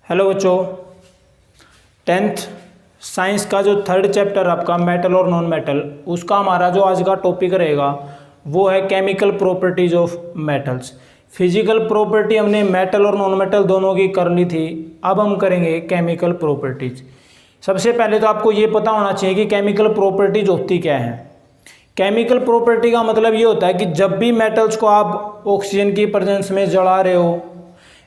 Hello बच्चों, tenth science का जो थर्ड चैप्टर आपका मेटल और नॉन मेटल, उसका हमारा जो आज का टॉपिक रहेगा वो है chemical properties of metals. Physical property हमने मेटल और नॉन मेटल दोनों की कर ली थी, अब हम करेंगे केमिकल प्रॉपर्टीज। सबसे पहले तो आपको ये पता होना चाहिए कि केमिकल प्रॉपर्टीज होती क्या है। केमिकल प्रॉपर्टी का मतलब ये होता है कि जब भी मेटल्स को आप ऑक्सीजन की प्रेजेंस में जला रहे हो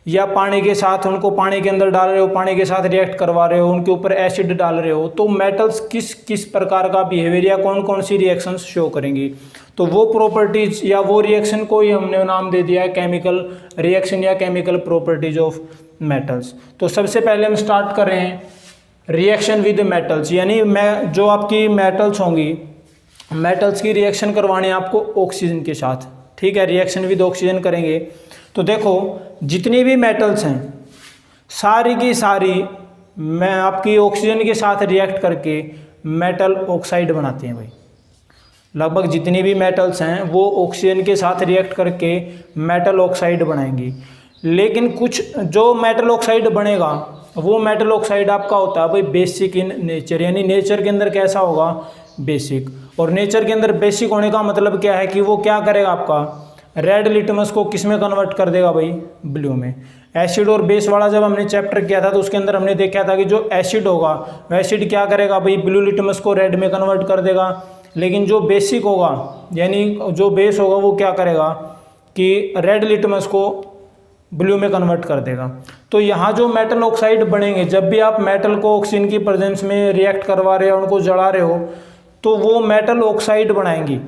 या पानी के साथ उनको पानी के अंदर डाल रहे हो, पानी के साथ रिएक्ट करवा रहे हो, उनके ऊपर एसिड डाल रहे हो, तो मेटल्स किस किस प्रकार का बिहेवियर या कौन कौन सी रिएक्शंस शो करेंगी, तो वो प्रॉपर्टीज या वो रिएक्शन को ही हमने नाम दे दिया है केमिकल रिएक्शन या केमिकल प्रॉपर्टीज ऑफ मेटल्स। तो सबसे पहले हम स्टार्ट कर रहे हैं रिएक्शन विद मेटल्स, यानी मैं जो आपकी मेटल्स होंगी, मेटल्स की रिएक्शन करवानी है आपको ऑक्सीजन के साथ। ठीक है, रिएक्शन विद ऑक्सीजन करेंगे। तो देखो जितनी भी मेटल्स हैं सारी की सारी मैं आपकी ऑक्सीजन के साथ रिएक्ट करके मेटल ऑक्साइड बनाते हैं भाई। लगभग जितनी भी मेटल्स हैं वो ऑक्सीजन के साथ रिएक्ट करके मेटल ऑक्साइड बनाएंगी। लेकिन कुछ जो मेटल ऑक्साइड बनेगा वो मेटल ऑक्साइड आपका होता है भाई बेसिक इन नेचर, यानी नेचर के अंदर कैसा होगा, बेसिक। और नेचर के अंदर बेसिक होने का मतलब क्या है कि वो क्या करेगा, आपका रेड लिटमस को किस में कन्वर्ट कर देगा भाई, ब्लू में। एसिड और बेस वाला जब हमने चैप्टर किया था तो उसके अंदर हमने देखा था कि जो एसिड होगा वह एसिड क्या करेगा भाई, ब्लू लिटमस को रेड में कन्वर्ट कर देगा। लेकिन जो बेसिक होगा यानी जो बेस होगा वो क्या करेगा कि रेड लिटमस को ब्लू में कन्वर्ट कर देगा। तो यहाँ जो मेटल ऑक्साइड बनेंगे, जब भी आप मेटल को ऑक्सीजन की प्रेजेंस में रिएक्ट करवा रहे हो, उनको जला रहे हो, तो वो मेटल ऑक्साइड बनाएंगी।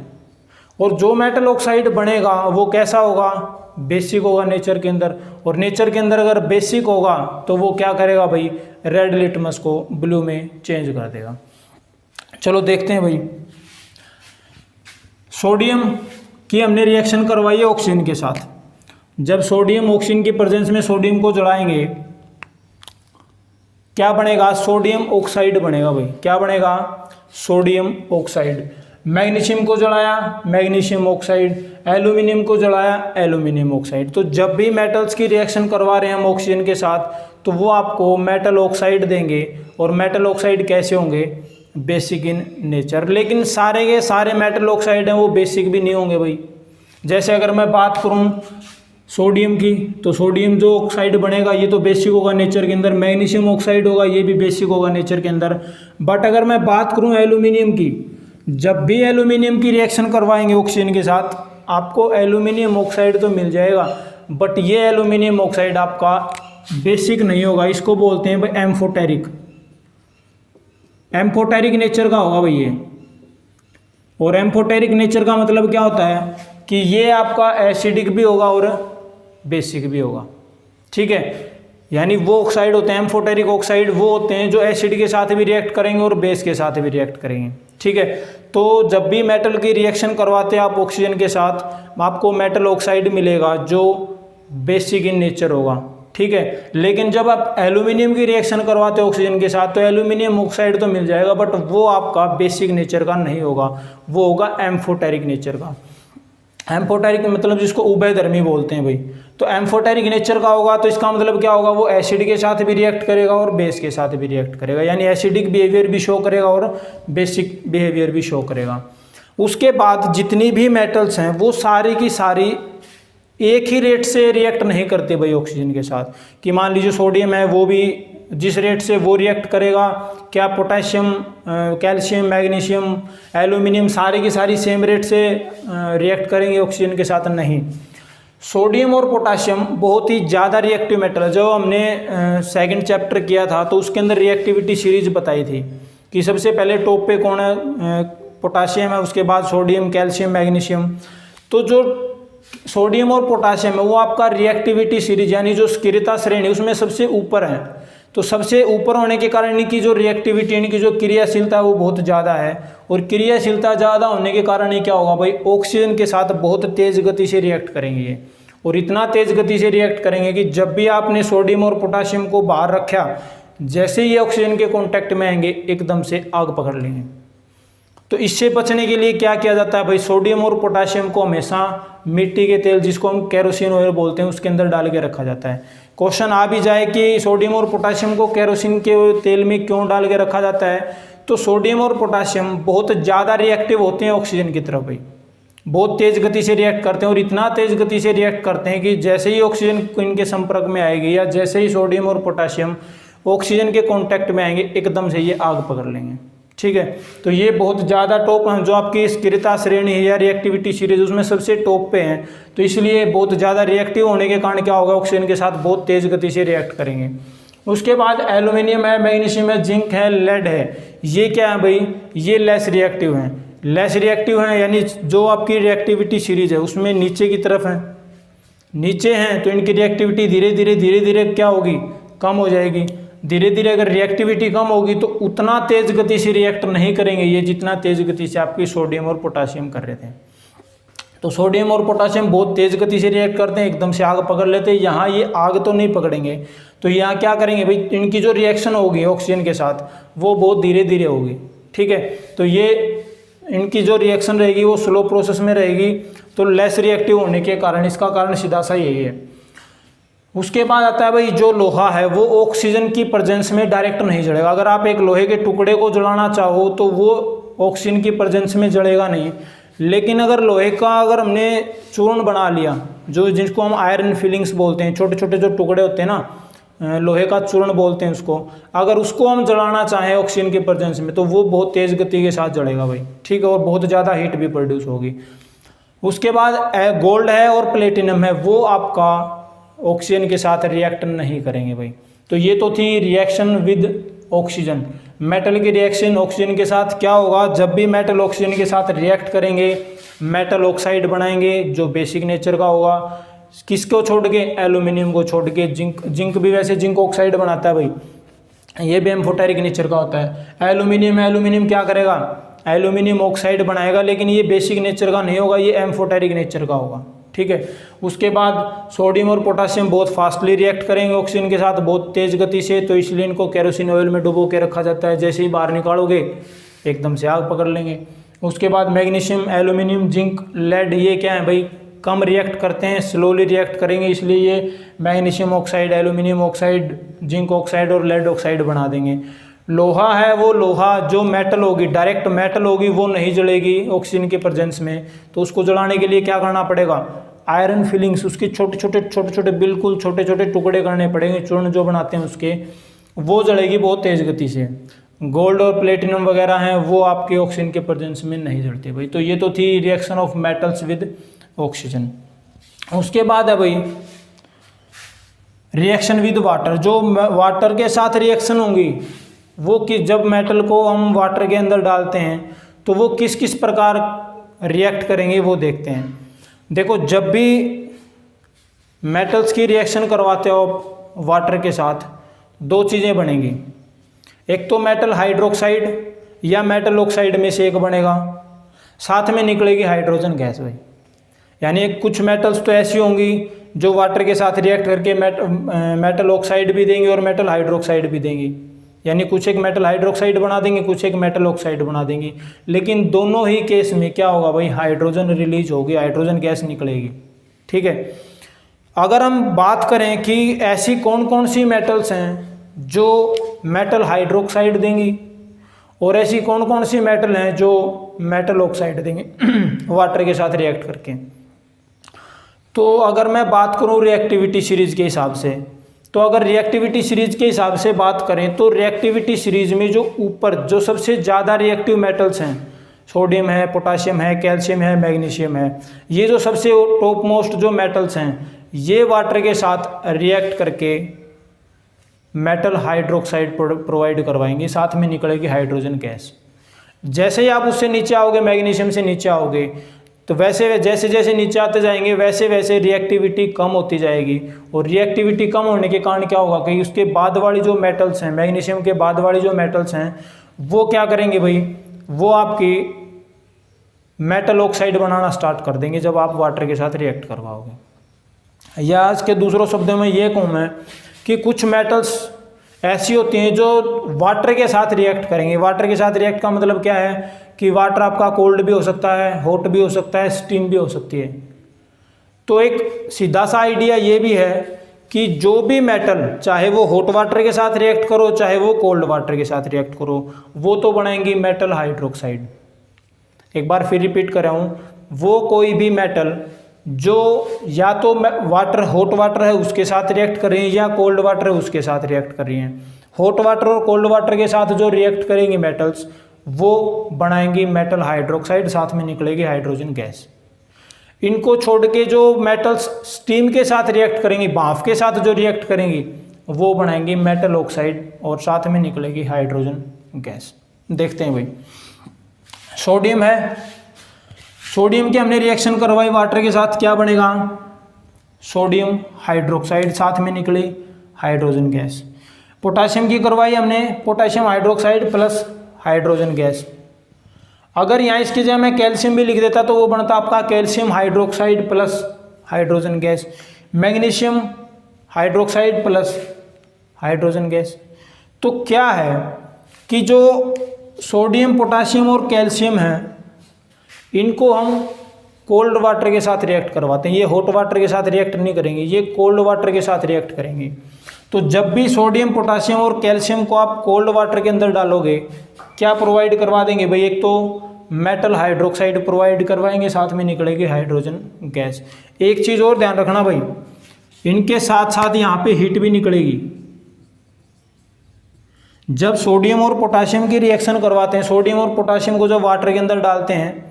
और जो मेटल ऑक्साइड बनेगा वो कैसा होगा, बेसिक होगा नेचर के अंदर। और नेचर के अंदर अगर बेसिक होगा तो वो क्या करेगा भाई, रेड लिटमस को ब्लू में चेंज कर देगा। चलो देखते हैं भाई, सोडियम की हमने रिएक्शन करवाई है ऑक्सीजन के साथ। जब सोडियम ऑक्सीजन की प्रेजेंस में सोडियम को जलाएंगे क्या बनेगा, सोडियम ऑक्साइड बनेगा भाई। क्या बनेगा, सोडियम ऑक्साइड। मैग्नीशियम को जलाया, मैग्नीशियम ऑक्साइड। एल्यूमिनियम को जलाया, एल्यूमिनियम ऑक्साइड। तो जब भी मेटल्स की रिएक्शन करवा रहे हैं हम ऑक्सीजन के साथ तो वो आपको मेटल ऑक्साइड देंगे। और मेटल ऑक्साइड कैसे होंगे, बेसिक इन नेचर। लेकिन सारे के सारे मेटल ऑक्साइड हैं वो बेसिक भी नहीं होंगे भाई। जैसे अगर मैं बात करूं सोडियम की, तो सोडियम जो ऑक्साइड बनेगा ये तो बेसिक होगा नेचर के अंदर। मैग्नीशियम ऑक्साइड होगा, ये भी बेसिक होगा नेचर के अंदर। बट अगर मैं बात करूं एल्यूमिनियम की, जब भी एल्यूमिनियम की रिएक्शन करवाएंगे ऑक्सीजन के साथ आपको एल्यूमिनियम ऑक्साइड तो मिल जाएगा, बट ये एल्यूमिनियम ऑक्साइड आपका बेसिक नहीं होगा। इसको बोलते हैं भाई एम्फोटेरिक। एम्फोटेरिक नेचर का होगा भाई ये। और एम्फोटेरिक नेचर का मतलब क्या होता है कि ये आपका एसिडिक भी होगा और बेसिक भी होगा। ठीक है, यानी वो ऑक्साइड होते हैं एम्फोटेरिक ऑक्साइड, वो होते हैं जो एसिड के साथ भी रिएक्ट करेंगे और बेस के साथ भी रिएक्ट करेंगे। ठीक है, तो जब भी मेटल की रिएक्शन करवाते हैं आप ऑक्सीजन के साथ आपको मेटल ऑक्साइड मिलेगा जो बेसिक इन नेचर होगा। ठीक है, लेकिन जब आप एल्यूमिनियम की रिएक्शन करवाते हो ऑक्सीजन के साथ तो एल्यूमिनियम ऑक्साइड तो मिल जाएगा, बट वो आपका बेसिक नेचर का नहीं होगा, वो होगा एम्फोटेरिक नेचर का। एम्फोटेरिक मतलब जिसको उभयधर्मी बोलते हैं भाई। तो एम्फोटेरिक नेचर का होगा तो इसका मतलब क्या होगा, वो एसिड के साथ भी रिएक्ट करेगा और बेस के साथ भी रिएक्ट करेगा, यानी एसिडिक बिहेवियर भी शो करेगा और बेसिक बिहेवियर भी शो करेगा। उसके बाद जितनी भी मेटल्स हैं वो सारी की सारी एक ही रेट से रिएक्ट नहीं करते भाई ऑक्सीजन के साथ। कि मान लीजिए सोडियम है, वो भी जिस रेट से वो रिएक्ट करेगा, क्या पोटेशियम, कैल्शियम, मैग्नीशियम, एल्यूमिनियम सारी की सारी सेम रेट से रिएक्ट करेंगे ऑक्सीजन के साथ, नहीं। सोडियम और पोटेशियम बहुत ही ज़्यादा रिएक्टिव मेटल है। जो हमने सेकंड चैप्टर किया था तो उसके अंदर रिएक्टिविटी सीरीज बताई थी कि सबसे पहले टॉप पे कौन है, पोटेशियम है, उसके बाद सोडियम, कैल्शियम, मैग्नीशियम। तो जो सोडियम और पोटेशियम है वो आपका रिएक्टिविटी सीरीज यानी जो स्थिरता श्रेणी उसमें सबसे ऊपर है। तो सबसे ऊपर होने के कारण इनकी जो रिएक्टिविटी, इनकी जो क्रियाशीलता है वो बहुत ज़्यादा है। और क्रियाशीलता ज़्यादा होने के कारण ही क्या होगा भाई, ऑक्सीजन के साथ बहुत तेज़ गति से रिएक्ट करेंगे ये। और इतना तेज़ गति से रिएक्ट करेंगे कि जब भी आपने सोडियम और पोटेशियम को बाहर रखा, जैसे ही ये ऑक्सीजन के कॉन्टैक्ट में आएंगे एकदम से आग पकड़ लेंगे। तो इससे बचने के लिए क्या किया जाता है भाई, सोडियम और पोटेशियम को हमेशा मिट्टी के तेल जिसको हम केरोसिन ऑयल बोलते हैं उसके अंदर डाल के रखा जाता है। क्वेश्चन आ भी जाए कि सोडियम और पोटाशियम को केरोसिन के तेल में क्यों डाल के रखा जाता है, तो सोडियम और पोटाशियम बहुत ज़्यादा रिएक्टिव होते हैं ऑक्सीजन की तरफ भाई, बहुत तेज़ गति से रिएक्ट करते हैं और इतना तेज़ गति से रिएक्ट करते हैं कि जैसे ही ऑक्सीजन इनके संपर्क में आएगी या जैसे ही सोडियम और पोटाशियम ऑक्सीजन के कांटेक्ट में आएंगे एकदम से ये आग पकड़ लेंगे। ठीक है, तो ये बहुत ज़्यादा टॉप हैं, जो आपकी स्थिरता श्रेणी है या रिएक्टिविटी सीरीज उसमें सबसे टॉप पे हैं, तो इसलिए बहुत ज़्यादा रिएक्टिव होने के कारण क्या होगा, ऑक्सीजन के साथ बहुत तेज़ गति से रिएक्ट करेंगे। उसके बाद एल्यूमिनियम है, मैग्नीशियम है, जिंक है, लेड है, ये क्या है भाई, ये लेस रिएक्टिव हैं। लेस रिएक्टिव हैं यानी जो आपकी रिएक्टिविटी सीरीज है उसमें नीचे की तरफ है, नीचे हैं तो इनकी रिएक्टिविटी धीरे धीरे क्या होगी, कम हो जाएगी। धीरे धीरे अगर रिएक्टिविटी कम होगी तो उतना तेज गति से रिएक्ट नहीं करेंगे ये जितना तेज गति से आपकी सोडियम और पोटाशियम कर रहे थे। तो सोडियम और पोटाशियम बहुत तेज गति से रिएक्ट करते हैं, एकदम से आग पकड़ लेते हैं। यहाँ ये आग तो नहीं पकड़ेंगे, तो यहाँ क्या करेंगे भाई, इनकी जो रिएक्शन होगी ऑक्सीजन के साथ वो बहुत धीरे धीरे होगी। ठीक है, तो ये इनकी जो रिएक्शन रहेगी वो स्लो प्रोसेस में रहेगी, तो लेस रिएक्टिव होने के कारण इसका कारण सीधा सा यही है। उसके बाद आता है भाई जो लोहा है वो ऑक्सीजन की प्रेजेंस में डायरेक्ट नहीं जलेगा। अगर आप एक लोहे के टुकड़े को जलाना चाहो तो वो ऑक्सीजन की प्रेजेंस में जलेगा नहीं, लेकिन अगर लोहे का अगर हमने चूर्ण बना लिया, जो जिसको हम आयरन फिलिंग्स बोलते हैं, छोटे छोटे जो टुकड़े होते हैं ना, लोहे का चूर्ण बोलते हैं उसको, अगर उसको हम जलाना चाहें ऑक्सीजन की प्रेजेंस में तो वो बहुत तेज़ गति के साथ जलेगा भाई। ठीक है, और बहुत ज़्यादा हीट भी प्रोड्यूस होगी। उसके बाद गोल्ड है और प्लेटिनम है, वो आपका ऑक्सीजन के साथ रिएक्ट नहीं करेंगे भाई। तो ये तो थी रिएक्शन विद ऑक्सीजन। मेटल की रिएक्शन ऑक्सीजन के साथ क्या होगा, जब भी मेटल ऑक्सीजन के साथ रिएक्ट करेंगे मेटल ऑक्साइड बनाएंगे जो बेसिक नेचर का होगा। किसको छोड़ के, एल्यूमिनियम को छोड़ के। जिंक भी वैसे जिंक ऑक्साइड बनाता है भाई, ये भी एम्फोटेरिक नेचर का होता है। एल्यूमिनियम क्या करेगा, एल्यूमिनियम ऑक्साइड बनाएगा, लेकिन ये बेसिक नेचर का नहीं होगा, ये एम्फोटेरिक नेचर का होगा। ठीक है, उसके बाद सोडियम और पोटाशियम बहुत फास्टली रिएक्ट करेंगे ऑक्सीजन के साथ बहुत तेज गति से, तो इसलिए इनको केरोसिन ऑयल में डुबो के रखा जाता है, जैसे ही बाहर निकालोगे एकदम से आग पकड़ लेंगे। उसके बाद मैग्नीशियम, एल्यूमिनियम, जिंक, लेड, ये क्या है भाई, कम रिएक्ट करते हैं, स्लोली रिएक्ट करेंगे, इसलिए ये magnesium oxide, aluminium oxide, zinc oxide और लेड ऑक्साइड बना देंगे। लोहा है, वो लोहा जो मेटल होगी, डायरेक्ट मेटल होगी, वो नहीं जलेगी ऑक्सीजन के प्रेजेंस में, तो उसको जलाने के लिए क्या करना पड़ेगा, आयरन फिलिंग्स, उसके छोटे छोटे बिल्कुल छोटे छोटे टुकड़े करने पड़ेंगे, चूर्ण जो बनाते हैं उसके, वो जलेगी बहुत तेज़ गति से। गोल्ड और प्लेटिनम वगैरह हैं वो आपके ऑक्सीजन के प्रेजेंस में नहीं जलते भाई। तो ये तो थी reaction of metals with oxygen. उसके बाद है भाई रिएक्शन विद वाटर। जो वाटर के साथ रिएक्शन होंगी वो कि जब मेटल को हम वाटर के अंदर डालते हैं तो वो किस किस प्रकार रिएक्ट करेंगे वो देखते हैं। देखो, जब भी मेटल्स की रिएक्शन करवाते हो वाटर के साथ दो चीज़ें बनेंगी, एक तो मेटल हाइड्रोक्साइड या मेटल ऑक्साइड में से एक बनेगा, साथ में निकलेगी हाइड्रोजन गैस भाई। यानी कुछ मेटल्स तो ऐसी होंगी जो वाटर के साथ रिएक्ट करके मेटल ऑक्साइड भी देंगी और मेटल हाइड्रोक्साइड भी देंगी, यानी कुछ एक मेटल हाइड्रोक्साइड बना देंगे, कुछ एक मेटल ऑक्साइड बना देंगी, लेकिन दोनों ही केस में क्या होगा भाई, हाइड्रोजन रिलीज होगी, हाइड्रोजन गैस निकलेगी। ठीक है, अगर हम बात करें कि ऐसी कौन कौन सी मेटल्स हैं जो मेटल हाइड्रोक्साइड देंगी और ऐसी कौन कौन सी मेटल हैं जो मेटल ऑक्साइड देंगे वाटर के साथ रिएक्ट करके, तो अगर मैं बात करूं रिएक्टिविटी सीरीज के हिसाब से, तो अगर रिएक्टिविटी सीरीज के हिसाब से बात करें तो रिएक्टिविटी सीरीज में जो ऊपर जो सबसे ज़्यादा रिएक्टिव मेटल्स हैं, सोडियम है, पोटाशियम है, कैल्शियम है, मैग्नीशियम है, ये जो सबसे टॉप मोस्ट जो मेटल्स हैं ये वाटर के साथ रिएक्ट करके मेटल हाइड्रोक्साइड प्रोवाइड करवाएंगे, साथ में निकलेगी हाइड्रोजन गैस। जैसे ही आप उससे नीचे आओगे, मैग्नीशियम से नीचे आओगे, तो वैसे जैसे जैसे नीचे आते जाएंगे वैसे वैसे रिएक्टिविटी कम होती जाएगी, और रिएक्टिविटी कम होने के कारण क्या होगा कि उसके बाद वाली जो मेटल्स हैं, मैग्नीशियम के बाद वाली जो मेटल्स हैं वो क्या करेंगे भाई, वो आपकी मेटल ऑक्साइड बनाना स्टार्ट कर देंगे जब आप वाटर के साथ रिएक्ट करवाओगे। या इसके दूसरों शब्दों में ये कहूँ मैं कि कुछ मेटल्स ऐसी होती हैं जो वाटर के साथ रिएक्ट करेंगे। वाटर के साथ रिएक्ट का मतलब क्या है कि वाटर आपका कोल्ड भी हो सकता है, हॉट भी हो सकता है, स्टीम भी हो सकती है। तो एक सीधा सा आइडिया ये भी है कि जो भी मेटल, चाहे वो हॉट वाटर के साथ रिएक्ट करो चाहे वो कोल्ड वाटर के साथ रिएक्ट करो, वो तो बनाएंगी मेटल हाइड्रोक्साइड। एक बार फिर रिपीट कर रहा हूँ, वो कोई भी मेटल जो या तो वाटर हॉट वाटर है उसके साथ रिएक्ट कर रही है या कोल्ड वाटर है उसके साथ रिएक्ट कर रही हैं, हॉट वाटर और कोल्ड वाटर के साथ जो रिएक्ट करेंगी मेटल्स वो बनाएंगी मेटल हाइड्रोक्साइड, साथ में निकलेगी हाइड्रोजन गैस। इनको छोड़ के जो मेटल्स स्टीम के साथ रिएक्ट करेंगी, भाप के साथ जो रिएक्ट करेंगी वो बनाएंगी मेटल ऑक्साइड और साथ में निकलेगी हाइड्रोजन गैस। देखते हैं भाई, सोडियम है, सोडियम की हमने रिएक्शन करवाई वाटर के साथ, क्या बनेगा? सोडियम हाइड्रोक्साइड, साथ में निकली हाइड्रोजन गैस। पोटाशियम की करवाई हमने, potassium hydroxide plus hydrogen gas. अगर यहाँ इसकी जगह मैं कैल्शियम भी लिख देता तो वो बनता आपका calcium hydroxide plus hydrogen gas, magnesium hydroxide plus hydrogen gas. तो क्या है कि जो सोडियम, पोटाशियम और कैल्शियम है इनको हम कोल्ड वाटर के साथ रिएक्ट करवाते हैं, ये हॉट वाटर के साथ रिएक्ट नहीं करेंगे, ये कोल्ड वाटर के साथ रिएक्ट करेंगे। तो जब भी सोडियम, पोटाशियम और कैल्शियम को आप कोल्ड वाटर के अंदर डालोगे क्या प्रोवाइड करवा देंगे भाई? एक तो मेटल हाइड्रोक्साइड प्रोवाइड करवाएंगे, साथ में निकलेगी हाइड्रोजन गैस। एक चीज़ और ध्यान रखना भाई, इनके साथ साथ यहाँ पे हीट भी निकलेगी। जब सोडियम और पोटाशियम की रिएक्शन करवाते हैं, सोडियम और पोटाशियम को जब वाटर के अंदर डालते हैं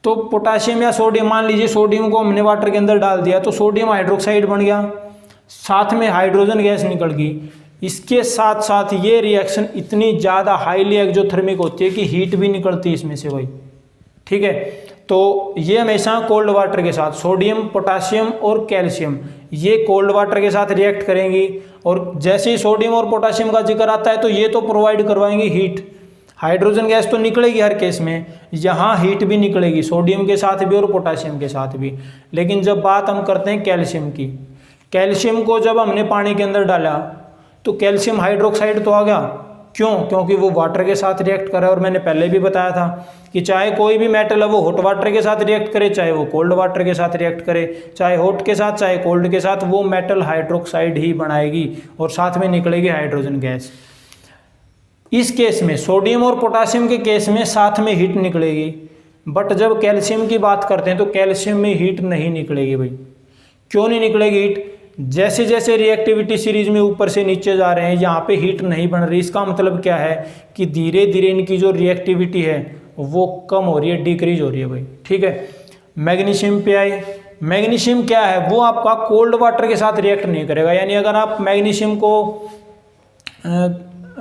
तो पोटाशियम या सोडियम, मान लीजिए सोडियम को हमने वाटर के अंदर डाल दिया तो सोडियम हाइड्रोक्साइड बन गया, साथ में हाइड्रोजन गैस निकल गई। इसके साथ साथ ये रिएक्शन इतनी ज़्यादा हाईली एक्जोथर्मिक होती है कि हीट भी निकलती है इसमें से भाई, ठीक है। तो ये हमेशा कोल्ड वाटर के साथ, सोडियम, पोटाशियम और कैल्शियम ये कोल्ड वाटर के साथ रिएक्ट करेंगी, और जैसे ही सोडियम और पोटाशियम का जिक्र आता है तो ये तो प्रोवाइड करवाएंगी हीट। हाइड्रोजन गैस तो निकलेगी हर केस में, यहाँ हीट भी निकलेगी सोडियम के साथ भी और पोटाशियम के साथ भी। लेकिन जब बात हम करते हैं कैल्शियम की, कैल्शियम को जब हमने पानी के अंदर डाला तो कैल्शियम हाइड्रोक्साइड तो आ गया, क्यों? क्योंकि वो वाटर के साथ रिएक्ट कर रहा है। और मैंने पहले भी बताया था कि चाहे कोई भी मेटल है वो हॉट वाटर के साथ रिएक्ट करे, चाहे वो कोल्ड वाटर के साथ रिएक्ट करे, चाहे हॉट के साथ चाहे कोल्ड के साथ, वो मेटल हाइड्रोक्साइड ही बनाएगी और साथ में निकलेगी हाइड्रोजन गैस। इस केस में सोडियम और पोटाशियम के केस में साथ में हीट निकलेगी, बट जब कैल्शियम की बात करते हैं तो कैल्शियम में हीट नहीं निकलेगी भाई। क्यों नहीं निकलेगी हीट? जैसे जैसे रिएक्टिविटी सीरीज में ऊपर से नीचे जा रहे हैं यहाँ पे हीट नहीं बन रही। इसका मतलब क्या है कि धीरे धीरे इनकी जो रिएक्टिविटी है वो कम हो रही है, डिक्रीज हो रही है भाई, ठीक है। मैग्नीशियम पे आए, मैग्नीशियम क्या है? वो आपका कोल्ड वाटर के साथ रिएक्ट नहीं करेगा। यानी अगर आप मैग्नीशियम को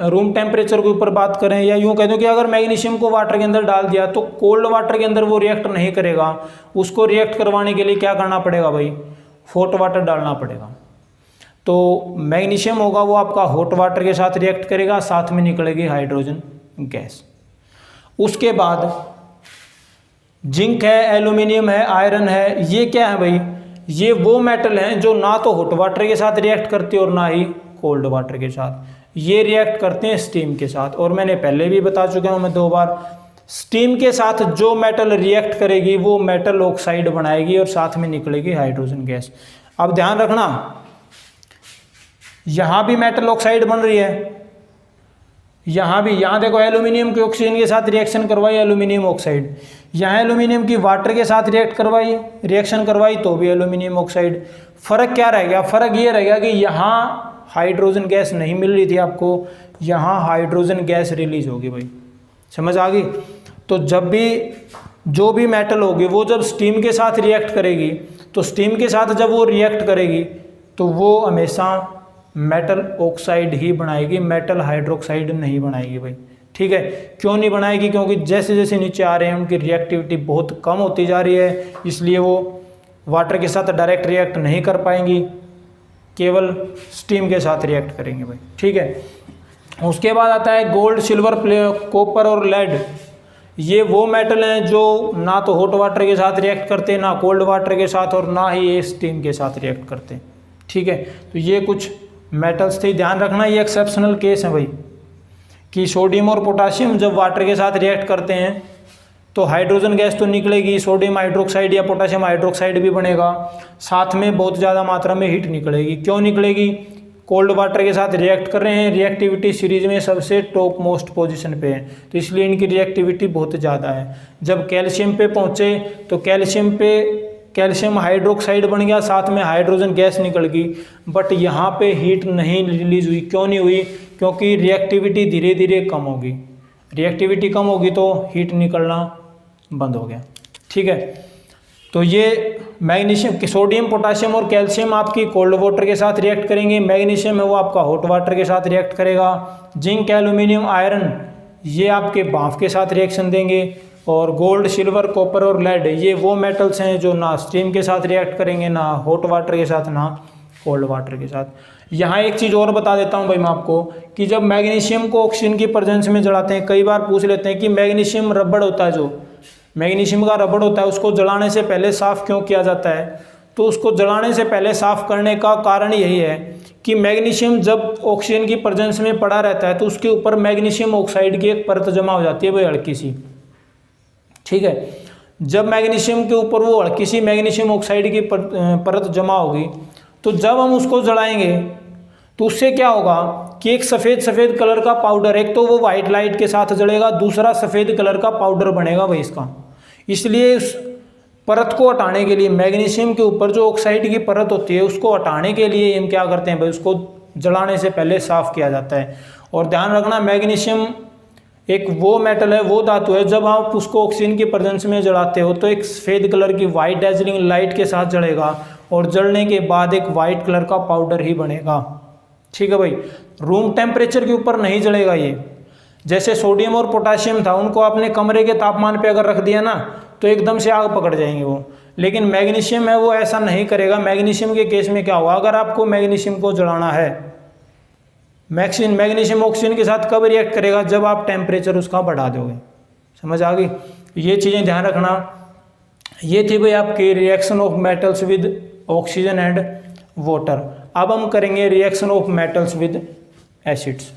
रूम टेम्परेचर के ऊपर बात करें, या यूँ कह दो कि अगर मैग्नीशियम को वाटर के अंदर डाल दिया तो कोल्ड वाटर के अंदर वो रिएक्ट नहीं करेगा। उसको रिएक्ट करवाने के लिए क्या करना पड़ेगा भाई? हॉट वाटर डालना पड़ेगा। तो मैग्नीशियम होगा वो आपका हॉट वाटर के साथ रिएक्ट करेगा, साथ में निकलेगी हाइड्रोजन गैस। उसके बाद जिंक है, एल्यूमिनियम है, आयरन है, ये क्या है भाई? ये वो मेटल हैं जो ना तो हॉट वाटर के साथ रिएक्ट करते और ना ही कोल्ड वाटर के साथ, ये रिएक्ट करते हैं स्टीम के साथ। और मैंने पहले भी बता चुका हूँ मैं 2 बार, स्टीम के साथ जो मेटल रिएक्ट करेगी वो मेटल ऑक्साइड बनाएगी और साथ में निकलेगी हाइड्रोजन गैस। अब ध्यान रखना, यहाँ भी मेटल ऑक्साइड बन रही है, यहाँ भी, यहाँ देखो एल्यूमिनियम की ऑक्सीजन के साथ रिएक्शन करवाई एल्यूमिनियम ऑक्साइड, यहाँ एल्यूमिनियम की वाटर के साथ रिएक्शन करवाई तो भी एल्यूमिनियम ऑक्साइड। फर्क क्या रह गया? फर्क ये रह गया कि यहाँ हाइड्रोजन गैस नहीं मिल रही थी आपको, यहाँ हाइड्रोजन गैस रिलीज होगी भाई, समझ आ गई? तो जब भी जो भी मेटल होगी वो जब स्टीम के साथ रिएक्ट करेगी तो स्टीम के साथ जब वो रिएक्ट करेगी तो वो हमेशा मेटल ऑक्साइड ही बनाएगी, मेटल हाइड्रोक्साइड नहीं बनाएगी भाई, ठीक है। क्यों नहीं बनाएगी? क्योंकि जैसे जैसे नीचे आ रहे हैं उनकी रिएक्टिविटी बहुत कम होती जा रही है, इसलिए वो वाटर के साथ डायरेक्ट रिएक्ट नहीं कर पाएंगी, केवल स्टीम के साथ रिएक्ट करेंगे भाई, ठीक है। उसके बाद आता है गोल्ड, सिल्वर, कॉपर और लेड। ये वो मेटल हैं जो ना तो हॉट वाटर के साथ रिएक्ट करते, ना कोल्ड वाटर के साथ, और ना ही ये स्टीम के साथ रिएक्ट करते, ठीक है। तो ये कुछ मेटल्स थे, ध्यान रखना ये एक्सेप्शनल केस है भाई, कि सोडियम और पोटाशियम जब वाटर के साथ रिएक्ट करते हैं तो हाइड्रोजन गैस तो निकलेगी, सोडियम हाइड्रोक्साइड या पोटेशियम हाइड्रोक्साइड भी बनेगा, साथ में बहुत ज़्यादा मात्रा में हीट निकलेगी। क्यों निकलेगी? कोल्ड वाटर के साथ रिएक्ट कर रहे हैं, रिएक्टिविटी सीरीज में सबसे टॉप मोस्ट पोजीशन पे है, तो इसलिए इनकी रिएक्टिविटी बहुत ज़्यादा है। जब कैल्शियम पे पहुँचे तो कैल्शियम हाइड्रोक्साइड बन गया, साथ में हाइड्रोजन गैस निकल गई, बट यहाँ पे हीट नहीं रिलीज हुई। क्यों नहीं हुई? क्योंकि रिएक्टिविटी धीरे धीरे कम होगी, रिएक्टिविटी कम होगी तो हीट निकलना बंद हो गया। ठीक है, तो ये मैग्नीशियम, सोडियम, पोटाशियम और कैल्शियम आपकी कोल्ड वाटर के साथ रिएक्ट करेंगे। मैग्नीशियम है वो आपका हॉट वाटर के साथ रिएक्ट करेगा। जिंक, एल्यूमिनियम, आयरन ये आपके भाप के साथ रिएक्शन देंगे। और गोल्ड, सिल्वर, कॉपर और लेड ये वो मेटल्स हैं जो ना स्टीम के साथ रिएक्ट करेंगे, ना हॉट वाटर के साथ, ना कोल्ड वाटर के साथ। यहाँ एक चीज़ और बता देता हूँ भाई मैं आपको कि जब मैग्नीशियम को ऑक्सीजन की प्रेजेंस में जलाते हैं, कई बार पूछ लेते हैं कि मैग्नीशियम रबड़ होता है, जो मैग्नीशियम का रबड़ होता है उसको जलाने से पहले साफ़ क्यों किया जाता है? तो उसको जलाने से पहले साफ़ करने का कारण यही है कि मैग्नीशियम जब ऑक्सीजन की प्रेजेंस में पड़ा रहता है तो उसके ऊपर मैग्नीशियम ऑक्साइड की एक परत जमा हो जाती है, वही हल्की सी। ठीक है, जब मैग्नीशियम के ऊपर वो हल्की सी मैग्नीशियम ऑक्साइड की परत जमा होगी, तो जब हम उसको जलाएंगे तो उससे क्या होगा कि एक सफ़ेद कलर का पाउडर, एक तो वो वाइट लाइट के साथ जलेगा, दूसरा सफ़ेद कलर का पाउडर बनेगा भाई इसका। इसलिए उस परत को हटाने के लिए, मैग्नीशियम के ऊपर जो ऑक्साइड की परत होती है उसको हटाने के लिए हम क्या करते हैं भाई, उसको जलाने से पहले साफ़ किया जाता है। और ध्यान रखना, मैग्नीशियम एक वो मेटल है, वो धातु है, जब आप उसको ऑक्सीजन की प्रेजेंस में जलाते हो तो एक सफ़ेद कलर की वाइट डैजलिंग लाइट के साथ जलेगा और जलने के बाद एक वाइट कलर का पाउडर ही बनेगा। ठीक है भाई, रूम टेम्परेचर के ऊपर नहीं जलेगा ये। जैसे सोडियम और पोटाशियम था, उनको आपने कमरे के तापमान पे अगर रख दिया ना तो एकदम से आग पकड़ जाएंगे वो, लेकिन मैग्नीशियम है वो ऐसा नहीं करेगा। मैग्नीशियम के केस में क्या होगा, अगर आपको मैग्नीशियम को जलाना है, मैग्नीशियम ऑक्सीजन के साथ कब रिएक्ट करेगा, जब आप टेम्परेचर उसका बढ़ा दोगे। समझ आ गई? ये चीज़ें ध्यान रखना। ये थी भाई आपकी reaction of metals with oxygen and water. अब हम करेंगे reaction of metals with acids.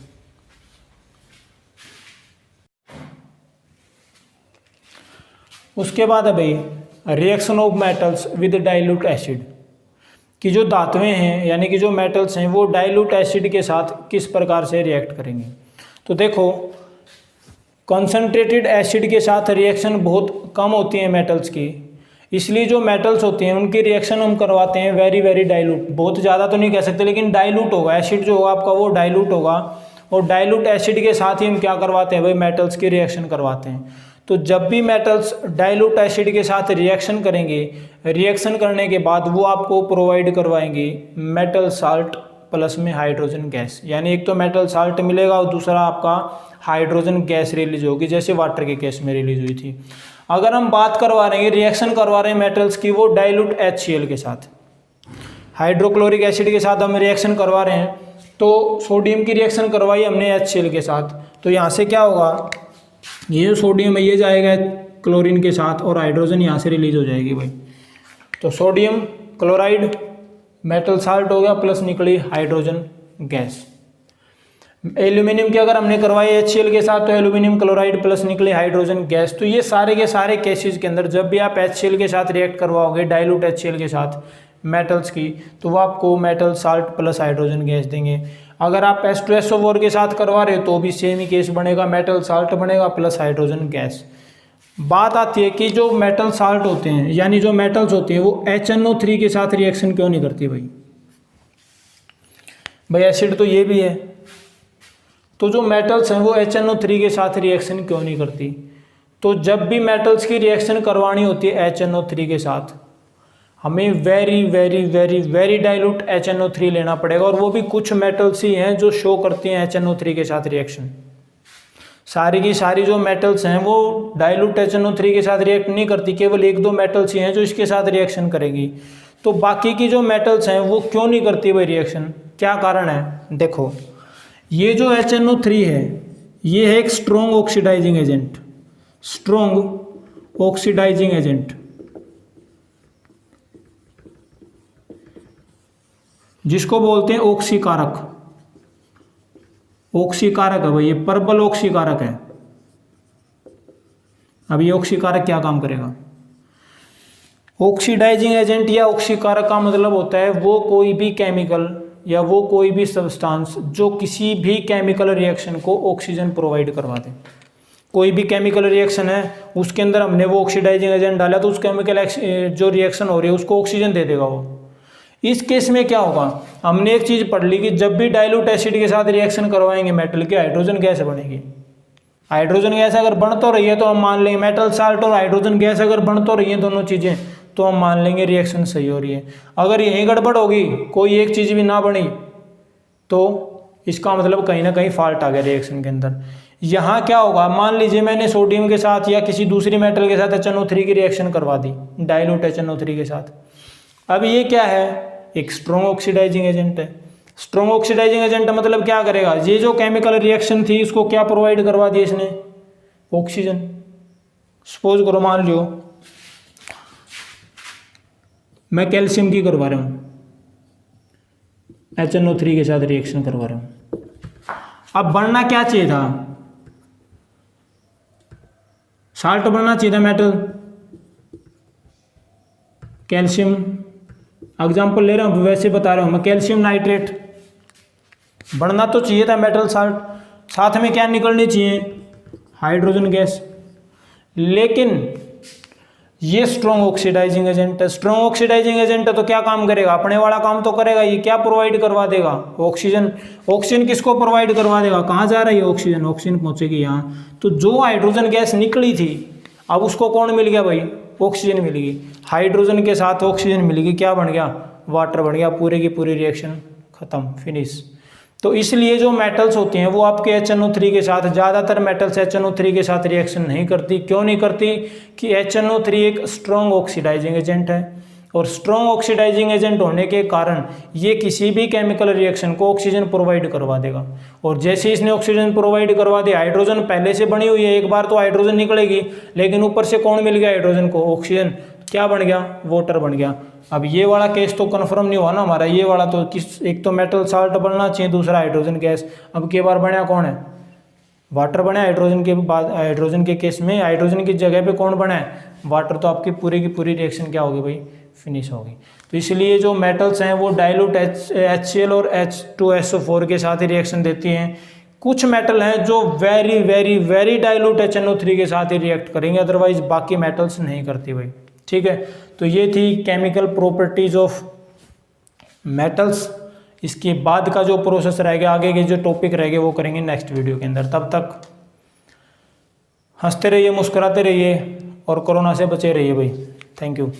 उसके बाद है भाई reaction of metals with dilute acid, कि जो धातुएं हैं यानी कि जो मेटल्स हैं वो डाइल्यूट एसिड के साथ किस प्रकार से रिएक्ट करेंगे। तो देखो, कंसंट्रेटेड एसिड के साथ रिएक्शन बहुत कम होती है मेटल्स की, इसलिए जो मेटल्स होते हैं उनकी रिएक्शन हम करवाते हैं वेरी वेरी डाइल्यूट। बहुत ज़्यादा तो नहीं कह सकते, लेकिन डाइल्यूट होगा, एसिड जो होगा आपका वो डाइल्यूट होगा। और डाइल्यूट एसिड के साथ ही हम क्या करवाते हैं भाई, मेटल्स की रिएक्शन करवाते हैं। तो जब भी मेटल्स डाइल्यूट एसिड के साथ रिएक्शन करेंगे, रिएक्शन करने के बाद वो आपको प्रोवाइड करवाएंगे मेटल साल्ट प्लस में हाइड्रोजन गैस। यानी एक तो मेटल साल्ट मिलेगा और दूसरा आपका हाइड्रोजन गैस रिलीज होगी, जैसे वाटर के केस में रिलीज हुई थी। अगर हम बात करवा रहे हैं, रिएक्शन करवा रहे हैं मेटल्स की, वो डाइल्यूट HCl के साथ, हाइड्रोक्लोरिक एसिड के साथ हम रिएक्शन करवा रहे हैं। तो सोडियम की रिएक्शन करवाई हमने HCl के साथ, तो यहाँ से क्या होगा, ये सोडियम है ये जाएगा क्लोरीन के साथ और हाइड्रोजन यहाँ से रिलीज हो जाएगी भाई। तो सोडियम क्लोराइड मेटल साल्ट हो गया प्लस निकली हाइड्रोजन गैस। एल्यूमिनियम की अगर हमने करवाई HCl के साथ तो एल्यूमिनियम क्लोराइड प्लस निकले हाइड्रोजन गैस। तो ये सारे के सारे केसेस के अंदर जब भी आप HCl के साथ रिएक्ट करवाओगे डाइल्यूट HCl के साथ मेटल्स की, तो वो आपको metal salt plus hydrogen gas देंगे। अगर आप H2SO4 के साथ करवा रहे हो तो भी सेम ही केस बनेगा, मेटल साल्ट बनेगा प्लस हाइड्रोजन गैस। बात आती है कि जो मेटल साल्ट होते हैं यानी जो मेटल्स होती हैं वो HNO3 के साथ रिएक्शन क्यों नहीं करती भाई एसिड तो ये भी है, तो जो मेटल्स हैं वो HNO3 के साथ रिएक्शन क्यों नहीं करती। तो जब भी मेटल्स की रिएक्शन करवानी होती है HNO3 के साथ, हमें very very very very dilute HNO3 लेना पड़ेगा। और वो भी कुछ मेटल्स ही हैं जो शो करती हैं HNO3 के साथ रिएक्शन। सारी की सारी जो मेटल्स हैं वो डाइल्यूट HNO3 के साथ रिएक्ट नहीं करती, केवल एक दो मेटल्स ही हैं जो इसके साथ रिएक्शन करेगी। तो बाकी की जो मेटल्स हैं वो क्यों नहीं करती भाई रिएक्शन, क्या कारण है। देखो, ये जो HNO3 है ये है एक strong oxidising agent, strong oxidising agent, जिसको बोलते हैं ऑक्सीकारक। ऑक्सीकारक है भाई, ये प्रबल ऑक्सीकारक है। अब ये ऑक्सीकारक क्या काम करेगा? ऑक्सीडाइजिंग एजेंट या ऑक्सीकारक का मतलब होता है वो कोई भी केमिकल या वो कोई भी सब्सटेंस जो किसी भी केमिकल रिएक्शन को ऑक्सीजन प्रोवाइड करवा दे। कोई भी केमिकल रिएक्शन है, उसके अंदर हमने वो ऑक्सीडाइजिंग एजेंट डाला तो उस केमिकल जो रिएक्शन हो रही है उसको ऑक्सीजन दे देगा वो। इस केस में क्या होगा, हमने एक चीज़ पढ़ ली कि जब भी डाइल्यूट एसिड के साथ रिएक्शन करवाएंगे मेटल की, हाइड्रोजन गैस बनेगी। हाइड्रोजन गैस अगर बन तो रही है तो हम मान लेंगे, मेटल साल्ट और हाइड्रोजन गैस अगर बन तो रही है दोनों चीज़ें, तो हम मान लेंगे रिएक्शन सही हो रही है। अगर यही गड़बड़ होगी, कोई एक चीज़ भी ना बनी, तो इसका मतलब कहीं ना कहीं फॉल्ट आ गया रिएक्शन के अंदर। यहाँ क्या होगा, मान लीजिए मैंने सोडियम के साथ या किसी दूसरी मेटल के साथ HNO3 की रिएक्शन करवा दी डाइल्यूट HNO3 के साथ। अब ये क्या है, एक स्ट्रॉन्ग ऑक्सीडाइजिंग एजेंट है। स्ट्रॉन्ग ऑक्सीडाइजिंग एजेंट मतलब क्या करेगा, ये जो केमिकल रिएक्शन थी इसको क्या प्रोवाइड करवा दिया इसने, ऑक्सीजन। सपोज करो, मान लियो मैं कैल्शियम की करवा रहा हूँ, HNO3 के साथ रिएक्शन करवा रहा हूँ। अब बनना क्या चाहिए था, साल्ट बनना चाहिए था, मेटल, कैल्शियम। एग्जाम्पल ले रहा हूँ, वैसे बता रहा हूँ मैं, कैल्शियम नाइट्रेट बनना तो चाहिए था मेटल साल्ट, साथ में क्या निकलनी चाहिए, हाइड्रोजन गैस। लेकिन ये स्ट्रॉन्ग ऑक्सीडाइजिंग एजेंट है। स्ट्रॉन्ग ऑक्सीडाइजिंग एजेंट है तो क्या काम करेगा, अपने वाला काम तो करेगा। ये क्या प्रोवाइड करवा देगा, ऑक्सीजन। ऑक्सीजन किसको प्रोवाइड करवा देगा, कहाँ जा रही है ऑक्सीजन, ऑक्सीजन पहुंचेगी यहाँ। तो जो हाइड्रोजन गैस निकली थी, अब उसको कौन मिल गया भाई, ऑक्सीजन मिल गई। हाइड्रोजन के साथ ऑक्सीजन मिल गई, क्या बन गया, वाटर बन गया। पूरे की पूरी रिएक्शन खत्म, फिनिश। तो इसलिए जो मेटल्स होती हैं वो आपके HNO3 के साथ, ज़्यादातर मेटल्स HNO3 के साथ रिएक्शन नहीं करती। क्यों नहीं करती, कि HNO3 एक स्ट्रॉन्ग ऑक्सीडाइजिंग एजेंट है, और स्ट्रॉन्ग ऑक्सीडाइजिंग एजेंट होने के कारण ये किसी भी केमिकल रिएक्शन को ऑक्सीजन प्रोवाइड करवा देगा। और जैसे इसने ऑक्सीजन प्रोवाइड करवा दिया, हाइड्रोजन पहले से बनी हुई है, एक बार तो हाइड्रोजन निकलेगी, लेकिन ऊपर से कौन मिल गया हाइड्रोजन को, ऑक्सीजन। क्या बन गया, वाटर बन गया। अब ये वाला केस तो कंफर्म नहीं हुआ ना हमारा, ये वाला तो किस, एक तो मेटल साल्ट बनना चाहिए, दूसरा हाइड्रोजन गैस। अब के बार बना कौन है, वाटर बना। हाइड्रोजन के बाद, हाइड्रोजन के केस में हाइड्रोजन की जगह पे कौन बना है, वाटर। तो आपकी पूरी की पूरी रिएक्शन क्या होगी भाई, फिनिश होगी। तो इसलिए जो मेटल्स हैं वो डाइल्यूट HCl और H2SO4 के साथ ही रिएक्शन देती हैं। कुछ मेटल हैं जो very very very dilute HNO3 के साथ ही रिएक्ट करेंगे, अदरवाइज बाकी मेटल्स नहीं करती भाई। ठीक है, तो ये थी केमिकल प्रॉपर्टीज ऑफ मेटल्स। इसके बाद का जो प्रोसेस रहेगा, आगे के जो टॉपिक रहेंगे वो करेंगे नेक्स्ट वीडियो के अंदर। तब तक हंसते रहिए, मुस्कुराते रहिए और कोरोना से बचे रहिए भाई। Thank you.